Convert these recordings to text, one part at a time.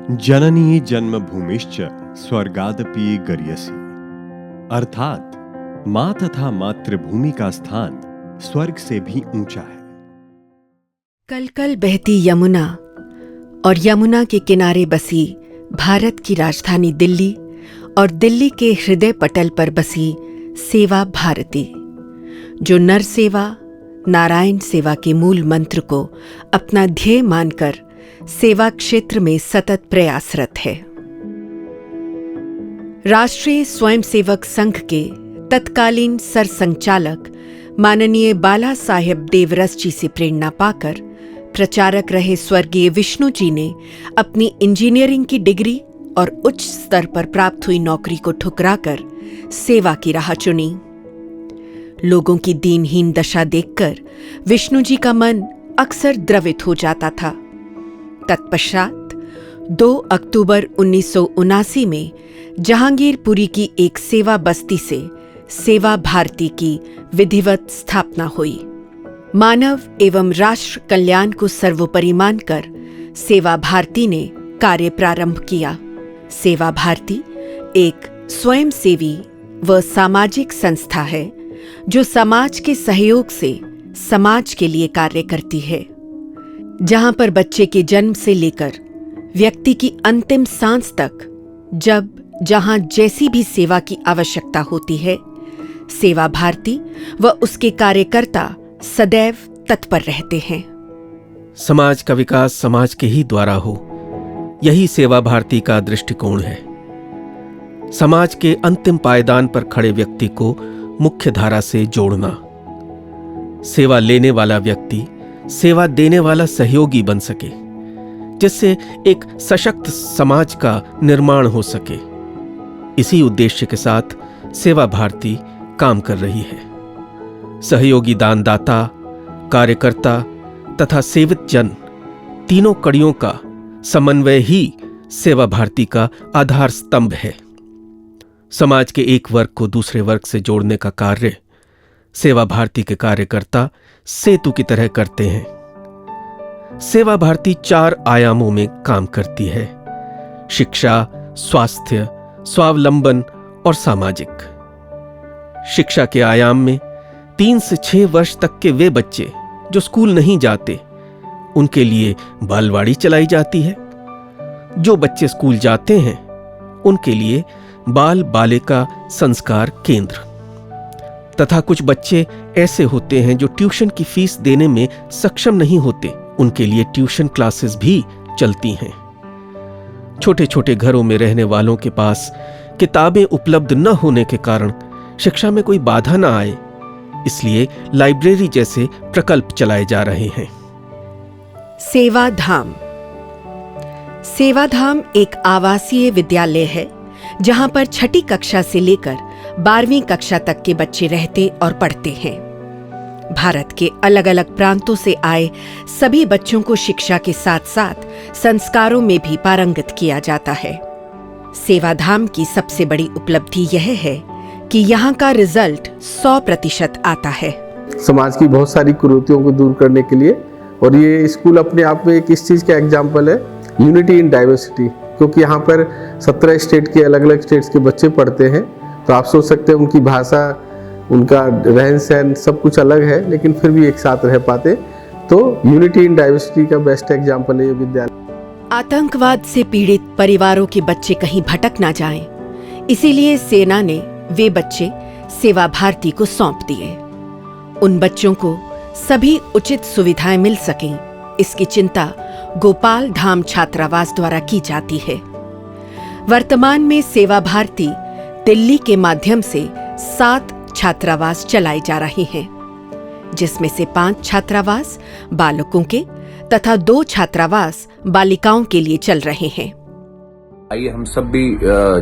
जननी जन्मभूमिश्च स्वर्गादपि गरीयसी। अर्थात माँ तथा मातृभूमि का स्थान स्वर्ग से भी ऊंचा है। कल कल बहती यमुना और यमुना के किनारे बसी भारत की राजधानी दिल्ली और दिल्ली के हृदय पटल पर बसी सेवा भारती, जो नर सेवा नारायण सेवा के मूल मंत्र को अपना ध्येय मानकर सेवा क्षेत्र में सतत प्रयासरत है। राष्ट्रीय स्वयंसेवक संघ के तत्कालीन सरसंघचालक माननीय बाला साहेब देवरस जी से प्रेरणा पाकर प्रचारक रहे स्वर्गीय विष्णु जी ने अपनी इंजीनियरिंग की डिग्री और उच्च स्तर पर प्राप्त हुई नौकरी को ठुकराकर सेवा की राह चुनी। लोगों की दीनहीन दशा देखकर विष्णु जी का मन अक्सर द्रवित हो जाता था। तत्पश्चात 2 अक्टूबर 1979 में जहांगीरपुरी की एक सेवा बस्ती से सेवा भारती की विधिवत स्थापना हुई। मानव एवं राष्ट्र कल्याण को सर्वोपरि मानकर सेवा भारती ने कार्य प्रारंभ किया। सेवा भारती एक स्वयंसेवी व सामाजिक संस्था है जो समाज के सहयोग से समाज के लिए कार्य करती है, जहां पर बच्चे के जन्म से लेकर व्यक्ति की अंतिम सांस तक जब जहां जैसी भी सेवा की आवश्यकता होती है, सेवा भारती व उसके कार्यकर्ता सदैव तत्पर रहते हैं। समाज का विकास समाज के ही द्वारा हो, यही सेवा भारती का दृष्टिकोण है। समाज के अंतिम पायदान पर खड़े व्यक्ति को मुख्य धारा से जोड़ना, सेवा लेने वाला व्यक्ति सेवा देने वाला सहयोगी बन सके, जिससे एक सशक्त समाज का निर्माण हो सके। इसी उद्देश्य के साथ सेवा भारती काम कर रही है। सहयोगी दानदाता, कार्यकर्ता तथा सेवित जन, तीनों कड़ियों का समन्वय ही सेवा भारती का आधार स्तंभ है। समाज के एक वर्ग को दूसरे वर्ग से जोड़ने का कार्य सेवा भारती के कार्यकर्ता सेतु की तरह करते हैं। सेवा भारती 4 आयामों में काम करती है: शिक्षा, स्वास्थ्य, स्वावलंबन और सामाजिक। शिक्षा के आयाम में 3 से 6 वर्ष तक के वे बच्चे जो स्कूल नहीं जाते, उनके लिए बालवाड़ी चलाई जाती है। जो बच्चे स्कूल जाते हैं, उनके लिए बाल बालिका संस्कार केंद्र। तथा कुछ बच्चे ऐसे होते हैं जो ट्यूशन की फीस देने में सक्षम नहीं होते, उनके लिए ट्यूशन क्लासेस भी चलती हैं। छोटे छोटे घरों में रहने वालों के पास किताबें उपलब्ध न होने के कारण शिक्षा में कोई बाधा न आए, इसलिए लाइब्रेरी जैसे प्रकल्प चलाए जा रहे हैं। सेवाधाम। सेवाधाम एक आवासीय विद्यालय है जहां पर 6ठी कक्षा से लेकर 12वीं कक्षा तक के बच्चे रहते और पढ़ते हैं। भारत के अलग अलग प्रांतों से आए सभी बच्चों को शिक्षा के साथ साथ संस्कारों में भी पारंगत किया जाता है। सेवाधाम की सबसे बड़ी उपलब्धि यह है कि यहाँ का रिजल्ट 100% आता है। समाज की बहुत सारी कुरीतियों को दूर करने के लिए, और ये स्कूल अपने आप में एक इस चीज़ का एग्जाम्पल है, यूनिटी इन डाइवर्सिटी, क्योंकि यहाँ पर 17 स्टेट के अलग अलग स्टेट्स के बच्चे पढ़ते हैं। तो आप सोच सकते हैं उनकी भाषा, उनका रहन सहन सब कुछ अलग है, लेकिन फिर भी एक साथ रह पाते। तो यूनिटी इन डाइवर्सिटी का बेस्ट एग्जाम्पल है ये विद्यालय। आतंकवाद से पीड़ित परिवारों के बच्चे कहीं भटक ना जाएं, इसीलिए सेना ने वे बच्चे सेवा भारती को सौंप दिए। उन बच्चों को सभी उचित सुविधाएं मिल सकें, इसकी चिंता गोपाल धाम छात्रावास द्वारा की जाती है। वर्तमान में सेवा भारती दिल्ली के माध्यम से 7 छात्रावास चलाए जा रहे हैं, जिसमें से 5 छात्रावास बालकों के तथा 2 छात्रावास बालिकाओं के लिए चल रहे हैं। आइए हम सब भी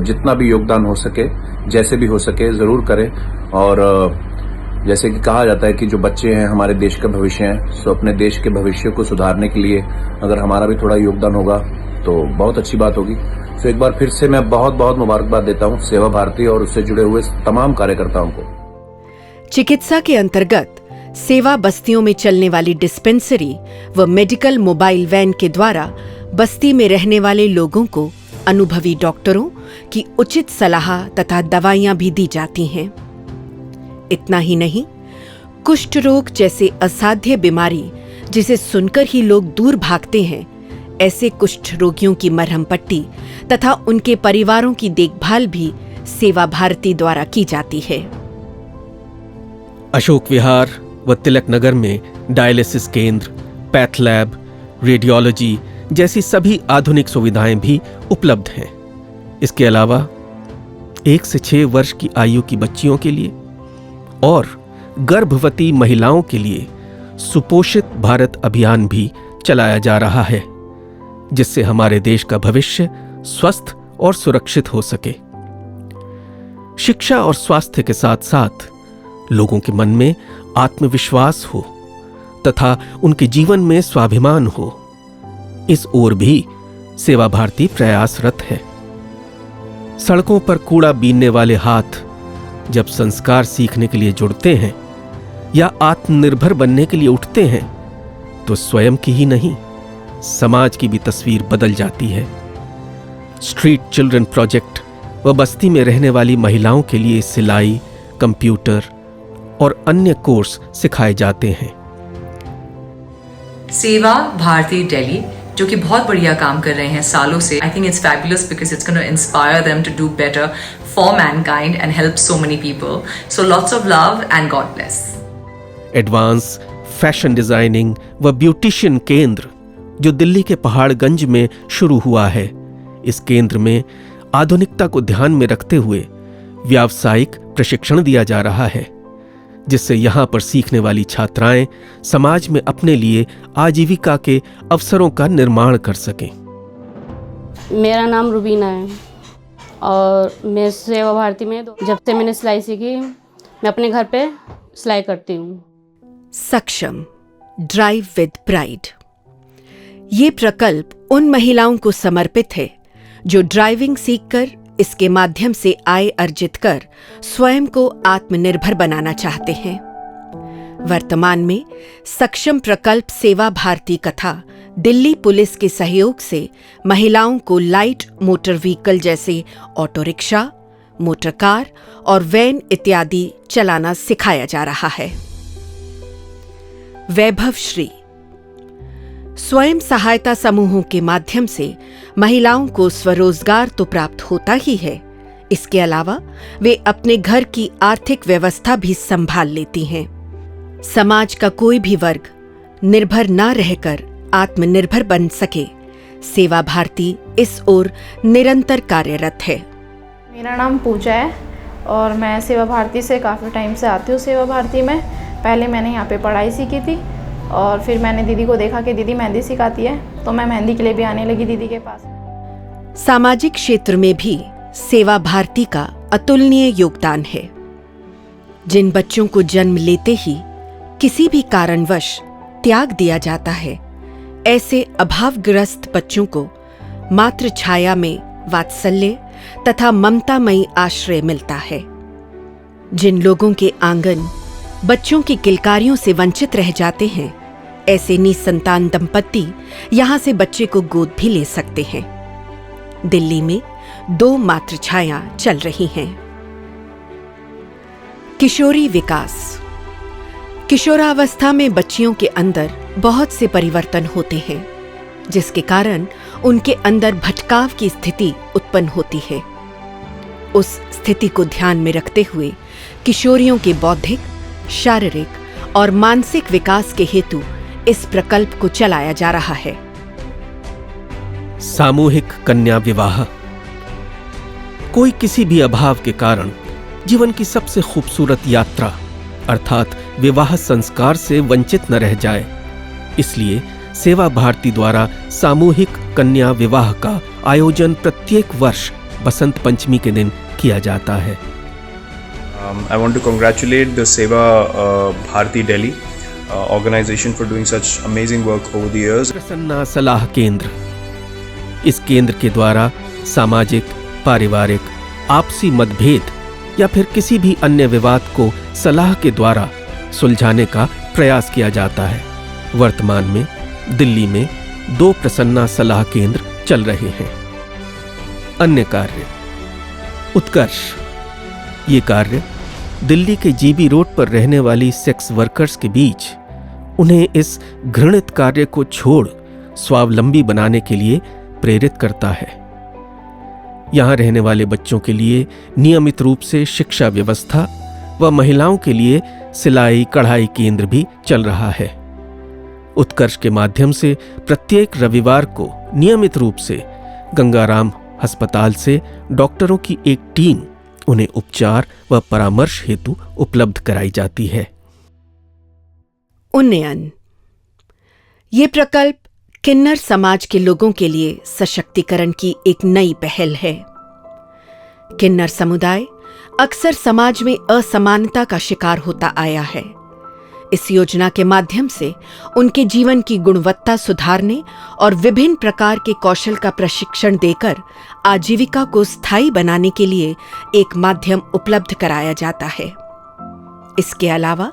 जितना भी योगदान हो सके, जैसे भी हो सके जरूर करें। और जैसे कि कहा जाता है कि जो बच्चे हैं हमारे देश का भविष्य हैं, सो अपने देश के भविष्य को सुधारने के लिए अगर हमारा भी थोड़ा योगदान होगा तो बहुत अच्छी बात होगी। सो एक बार फिर से मैं बहुत बहुत मुबारकबाद देता हूं सेवा भारती और उससे जुड़े हुए तमाम कार्यकर्ताओं को। चिकित्सा के अंतर्गत सेवा बस्तियों में चलने वाली डिस्पेंसरी व मेडिकल मोबाइल वैन के द्वारा बस्ती में रहने वाले लोगों को अनुभवी डॉक्टरों की उचित सलाह तथा दवाइयां भी दी जाती हैं। इतना ही नहीं, कुष्ठ रोग जैसे असाध्य बीमारी जिसे सुनकर ही लोग दूर भागते हैं, ऐसे कुष्ठ रोगियों की मरहम पट्टी तथा उनके परिवारों की देखभाल भी सेवा भारती द्वारा की जाती है। अशोक विहार व तिलक नगर में डायलिसिस केंद्र, पैथ लैब, रेडियोलॉजी जैसी सभी आधुनिक सुविधाएं भी उपलब्ध हैं। इसके अलावा 1 से 6 वर्ष की आयु की बच्चियों के लिए और गर्भवती महिलाओं के लिए सुपोषित भारत अभियान भी चलाया जा रहा है, जिससे हमारे देश का भविष्य स्वस्थ और सुरक्षित हो सके। शिक्षा और स्वास्थ्य के साथ साथ लोगों के मन में आत्मविश्वास हो तथा उनके जीवन में स्वाभिमान हो, इस ओर भी सेवा भारती प्रयासरत है। सड़कों पर कूड़ा बीनने वाले हाथ जब संस्कार सीखने के लिए जुड़ते हैं या आत्मनिर्भर बनने के लिए उठते हैं, तो स्वयं की ही नहीं, समाज की भी तस्वीर बदल जाती है। स्ट्रीट चिल्ड्रन प्रोजेक्ट व बस्ती में रहने वाली महिलाओं के लिए सिलाई, कंप्यूटर और अन्य कोर्स सिखाए जाते हैं। सेवा भारती दिल्ली जो कि बहुत बढ़िया काम कर रहे हैं सालों से। I think it's fabulous because it's gonna inspire them to do better for mankind and help so many people. So lots of love and god bless. Advance fashion designing व ब्यूटिशियन केंद्र जो दिल्ली के पहाड़गंज में शुरू हुआ है, इस केंद्र में आधुनिकता को ध्यान में रखते हुए व्यावसायिक प्रशिक्षण दिया जा रहा है, जिससे यहां पर सीखने वाली छात्राएं समाज में अपने लिए आजीविका के अवसरों का निर्माण कर सकें। मेरा नाम रुबीना है और मैं सेवा भारती में जब से मैंने सिलाई सीखी, मैं अपने घर पे सिलाई करती हूँ। सक्षम ड्राइव विद प्राइड, ये प्रकल्प उन महिलाओं को समर्पित है जो ड्राइविंग सीखकर इसके माध्यम से आय अर्जित कर स्वयं को आत्मनिर्भर बनाना चाहते हैं। वर्तमान में सक्षम प्रकल्प सेवा भारती तथा दिल्ली पुलिस के सहयोग से महिलाओं को लाइट मोटर व्हीकल जैसे ऑटो रिक्शा, मोटर कार और वैन इत्यादि चलाना सिखाया जा रहा है। वैभव श्री स्वयं सहायता समूहों के माध्यम से महिलाओं को स्वरोजगार तो प्राप्त होता ही है, इसके अलावा वे अपने घर की आर्थिक व्यवस्था भी संभाल लेती हैं। समाज का कोई भी वर्ग निर्भर न रहकर आत्मनिर्भर बन सके, सेवा भारती इस ओर निरंतर कार्यरत है। मेरा नाम पूजा है और मैं सेवा भारती से काफ़ी टाइम से आती हूँ। सेवा भारती में पहले मैंने यहाँ पे पढ़ाई सीखी थी और फिर मैंने दीदी को देखा कि दीदी मेहंदी सिखाती है, तो मैं मेहंदी के लिए भी आने लगी दीदी के पास। सामाजिक क्षेत्र में भी सेवा भारती का अतुलनीय योगदान है। जिन बच्चों को जन्म लेते ही किसी भी कारणवश त्याग दिया जाता है, ऐसे अभावग्रस्त बच्चों को मातृ छाया में वात्सल्य तथा ममतामयी आश्रय मिलता है। जिन लोगों के आंगन बच्चों की किलकारियों से वंचित रह जाते हैं, ऐसे निसंतान दंपत्ति यहां से बच्चे को गोद भी ले सकते हैं। दिल्ली में 2 मातृछाया चल रही हैं। किशोरी विकास, किशोरावस्था में बच्चियों के अंदर बहुत से परिवर्तन होते हैं, जिसके कारण उनके अंदर भटकाव की स्थिति उत्पन्न होती है। उस स्थिति को ध्यान में रखते हुए किशोरियों के बौद्धिक, शारीरिक और मानसिक विकास के हेतु इस प्रकल्प को चलाया जा रहा है। सामूहिक कन्या विवाह, कोई किसी भी अभाव के कारण जीवन की सबसे खूबसूरत यात्रा अर्थात विवाह संस्कार से वंचित न रह जाए, इसलिए सेवा भारती द्वारा सामूहिक कन्या विवाह का आयोजन प्रत्येक वर्ष बसंत पंचमी के दिन किया जाता है। I want to congratulate the Seva Bharati Delhi organization for doing such amazing work over the years. Prasanna सलाह केंद्र, इस केंद्र के द्वारा सामाजिक, पारिवारिक, आपसी मतभेद या फिर किसी भी अन्य विवाद को सलाह के द्वारा सुलझाने का प्रयास किया जाता है। वर्तमान में दिल्ली में 2 प्रसन्ना सलाह केंद्र चल रहे हैं। अन्य कार्य। उत्कर्ष। ये कार्य दिल्ली के जीबी रोड पर रहने वाली सेक्स वर्कर्स के बीच उन्हें इस घृणित कार्य को छोड़ स्वावलंबी बनाने के लिए प्रेरित करता है। यहां रहने वाले बच्चों के लिए नियमित रूप से शिक्षा व्यवस्था व महिलाओं के लिए सिलाई कढ़ाई केंद्र भी चल रहा है। उत्कर्ष के माध्यम से प्रत्येक रविवार को नियमित रूप से गंगाराम अस्पताल से डॉक्टरों की एक टीम उन्हें उपचार व परामर्श हेतु उपलब्ध कराई जाती है। उन्नयन। ये प्रकल्प किन्नर समाज के लोगों के लिए सशक्तिकरण की एक नई पहल है। किन्नर समुदाय अक्सर समाज में असमानता का शिकार होता आया है। इस योजना के माध्यम से उनके जीवन की गुणवत्ता सुधारने और विभिन्न प्रकार के कौशल का प्रशिक्षण देकर आजीविका को स्थायी बनाने के लिए एक माध्यम उपलब्ध कराया जाता है। इसके अलावा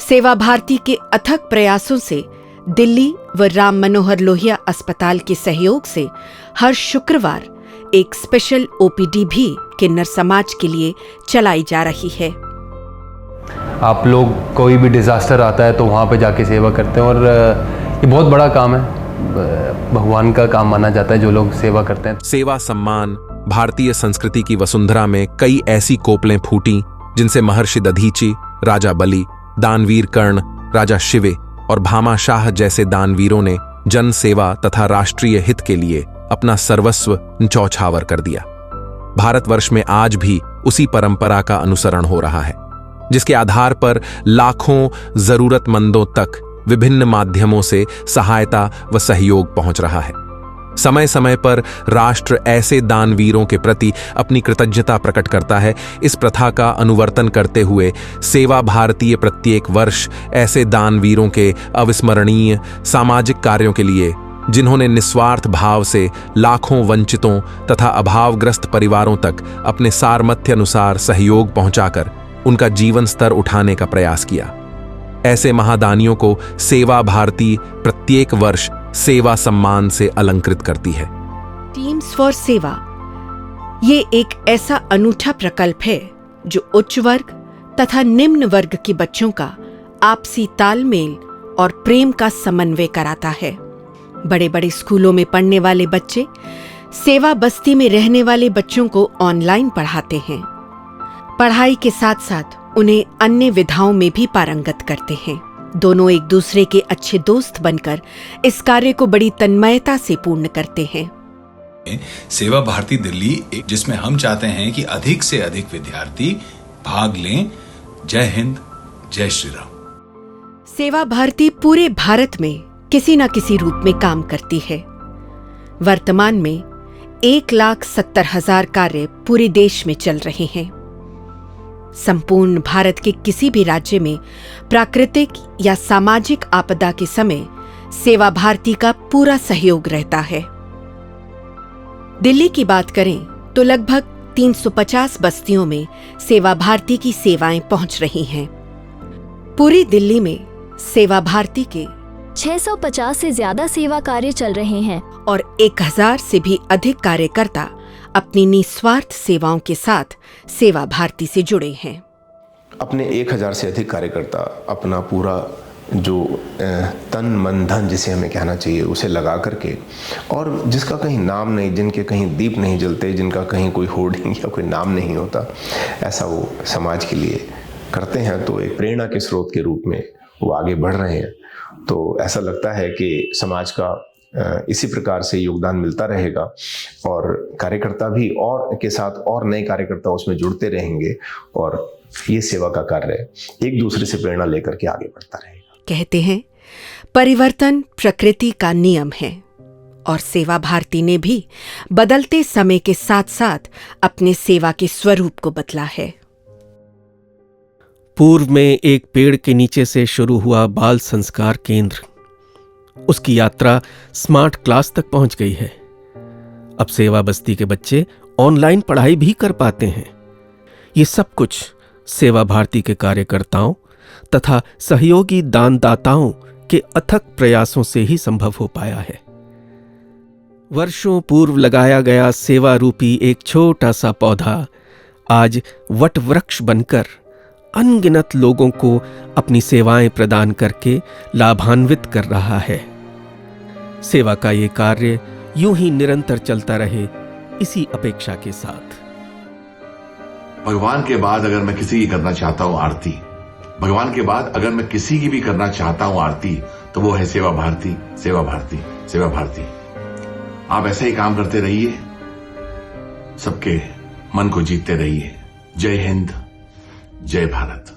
सेवा भारती के अथक प्रयासों से दिल्ली व राम मनोहर लोहिया अस्पताल के सहयोग से हर शुक्रवार एक स्पेशल ओपीडी भी किन्नर समाज के लिए चलाई जा रही है। आप लोग कोई भी डिज़ास्टर आता है तो वहाँ पे जाके सेवा करते हैं और ये बहुत बड़ा काम है, भगवान का काम माना जाता है जो लोग सेवा करते हैं। सेवा सम्मान भारतीय संस्कृति की वसुंधरा में कई ऐसी कोपलें फूटी जिनसे महर्षि दधीची, राजा बलि, दानवीर कर्ण, राजा शिवे और भामाशाह जैसे दानवीरों ने जन सेवा तथा राष्ट्रीय हित के लिए अपना सर्वस्व न्यौछावर कर दिया। भारतवर्ष में आज भी उसी परंपरा का अनुसरण हो रहा है, जिसके आधार पर लाखों जरूरतमंदों तक विभिन्न माध्यमों से सहायता व सहयोग पहुंच रहा है। समय समय पर राष्ट्र ऐसे दानवीरों के प्रति अपनी कृतज्ञता प्रकट करता है। इस प्रथा का अनुवर्तन करते हुए सेवा भारतीय प्रत्येक वर्ष ऐसे दानवीरों के अविस्मरणीय सामाजिक कार्यों के लिए, जिन्होंने निस्वार्थ भाव से लाखों वंचितों तथा अभावग्रस्त परिवारों तक अपने सामर्थ्य अनुसार सहयोग पहुंचाकर उनका जीवन स्तर उठाने का प्रयास किया, ऐसे महादानियों को सेवा भारती प्रत्येक वर्ष सेवा सम्मान से अलंकृत करती है। टीम्स फॉर सेवा ये एक ऐसा अनूठा प्रकल्प है जो उच्च वर्ग तथा निम्न वर्ग के बच्चों का आपसी तालमेल और प्रेम का समन्वय कराता है। बड़े बड़े स्कूलों में पढ़ने वाले बच्चे सेवा बस्ती में रहने वाले बच्चों को ऑनलाइन पढ़ाते हैं। पढ़ाई के साथ साथ उन्हें अन्य विधाओं में भी पारंगत करते हैं। दोनों एक दूसरे के अच्छे दोस्त बनकर इस कार्य को बड़ी तन्मयता से पूर्ण करते हैं। सेवा भारती दिल्ली, जिसमें हम चाहते हैं कि अधिक से अधिक विद्यार्थी भाग लें। जय हिंद, जय श्री राम। सेवा भारती पूरे भारत में किसी न किसी रूप में काम करती है। वर्तमान में 1,70,000 कार्य पूरे देश में चल रहे हैं। संपूर्ण भारत के किसी भी राज्य में प्राकृतिक या सामाजिक आपदा के समय सेवा भारती का पूरा सहयोग रहता है। दिल्ली की बात करें तो लगभग 350 बस्तियों में सेवा भारती की सेवाएं पहुंच रही हैं। पूरी दिल्ली में सेवा भारती के 650 से ज्यादा सेवा कार्य चल रहे हैं और 1000 से भी अधिक कार्यकर्ता अपनी निस्वार्थ सेवाओं के साथ सेवा भारती से जुड़े हैं। अपने 1000 से अधिक कार्यकर्ता अपना पूरा जो तन मन धन जिसे हमें कहना चाहिए उसे लगा करके, और जिसका कहीं नाम नहीं, जिनके कहीं दीप नहीं जलते, जिनका कहीं कोई होर्डिंग या कोई नाम नहीं होता, ऐसा वो समाज के लिए करते हैं। तो एक प्रेरणा के स्रोत के रूप में वो आगे बढ़ रहे हैं। तो ऐसा लगता है कि समाज का इसी प्रकार से योगदान मिलता रहेगा और कार्यकर्ता भी और के साथ और नए कार्यकर्ता उसमें जुड़ते रहेंगे और ये सेवा का कार्य एक दूसरे से प्रेरणा लेकर के आगे बढ़ता रहेगा। कहते हैं परिवर्तन प्रकृति का नियम है और सेवा भारती ने भी बदलते समय के साथ साथ अपने सेवा के स्वरूप को बदला है। पूर्व में एक पेड़ के नीचे से शुरू हुआ बाल संस्कार केंद्र, उसकी यात्रा स्मार्ट क्लास तक पहुंच गई है। अब सेवा बस्ती के बच्चे ऑनलाइन पढ़ाई भी कर पाते हैं। ये सब कुछ सेवा भारती के कार्यकर्ताओं तथा सहयोगी दानदाताओं के अथक प्रयासों से ही संभव हो पाया है। वर्षों पूर्व लगाया गया सेवा रूपी एक छोटा सा पौधा आज वट वृक्ष बनकर अनगिनत लोगों को अपनी सेवाएं प्रदान करके लाभान्वित कर रहा है। सेवा का ये कार्य यूं ही निरंतर चलता रहे, इसी अपेक्षा के साथ। भगवान के बाद अगर मैं किसी की करना चाहता हूं आरती, भगवान के बाद अगर मैं किसी की भी करना चाहता हूं आरती, तो वो है सेवा भारती, सेवा भारती, सेवा भारती। आप ऐसे ही काम करते रहिए, सबके मन को जीतते रहिए। जय हिंद, जय भारत।